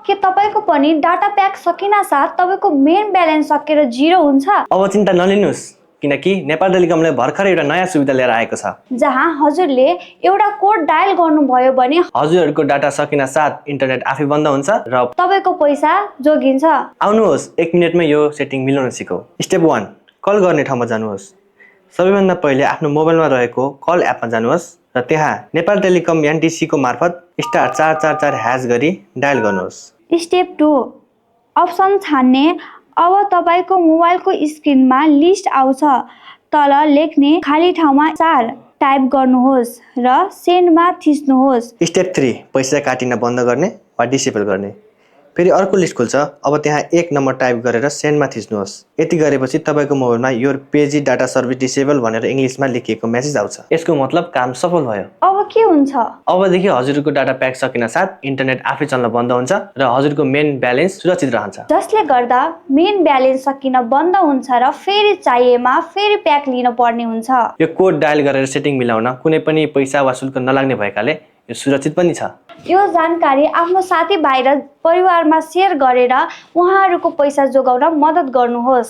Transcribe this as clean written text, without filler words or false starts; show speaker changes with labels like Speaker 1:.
Speaker 1: के तपाईको पनि डाटा प्याक सकिनासाथ तपाईको मेन ब्यालेन्स सकेर 0 हुन्छ?
Speaker 2: अब चिन्ता नलिनुहोस् किनकि नेपाल टेलिकमले भर्खरै एउटा नयाँ सुविधा लिएर आएको छ
Speaker 1: जहाँ हजुरले एउटा कोड डायल गर्नुभयो भने
Speaker 2: हजुरहरूको डाटा सकिन साथ इन्टरनेट आफै बन्द हुन्छ र
Speaker 1: तपाईको पैसा जोगिन्छ।
Speaker 2: आउनुहोस् 1 मिनेटमै यो सेटिङ मिलाउन सिकौं। स्टेप 1 कल गर्ने ठाउँमा जानुहोस्। सबैभन्दा पहिले आफ्नो मोबाइलमा रहेको कल एपमा जानुहोस् र त्यहाँ नेपाल टेलिकम एनटिसी को मार्फत *444# गरी डायल गर्नुहोस्।
Speaker 1: स्टेप 2 अप्सन छान्ने। अब तपाईको मोबाइलको स्क्रिनमा लिस्ट आउँछ। तल लेख्ने खाली ठाउँमा 4 टाइप गर्नुहोस् र सेन्डमा थिच्नुहोस्।
Speaker 2: स्टेप 3 पैसा काटिन बन्द गर्ने वा डिसेबल गर्ने। फेरि अर्को लिस्ट खुल्छ। अब त्यहाँ 1 नम्बर टाइप गरेर सेन्डमा थिच्नुहोस्। यति गरेपछि तपाईको मोबाइलमा योर पेजी डाटा सर्भिस डिसेबल भनेर इंग्लिशमा लेखिएको मेसेज आउँछ। यसको मतलब काम सफल भयो।
Speaker 1: अब के हुन्छ?
Speaker 2: अबदेखि हजुरको डाटा प्याक सकिन साथ इन्टरनेट आफै चल्न बन्द हुन्छ र हजुरको मेन ब्यालेन्स सुरक्षित रहन्छ।
Speaker 1: जसले गर्दा मेन ब्यालेन्स सकिन बन्द हुन्छ र फेरि चाहिएमा फेरि प्याक लिन पर्ने हुन्छ।
Speaker 2: यो कोड डायल गरेर सेटिङ मिलाउन कुनै पनि पैसा वा शुल्क नलाग्ने भएकाले यो सुरक्षित पनि छ।
Speaker 1: यो जानकारी आफ्नो साथीभाइ र परिवारमा शेयर गरेर उहाँहरूको पैसा जोगाउन मद्दत गर्नुहोस्।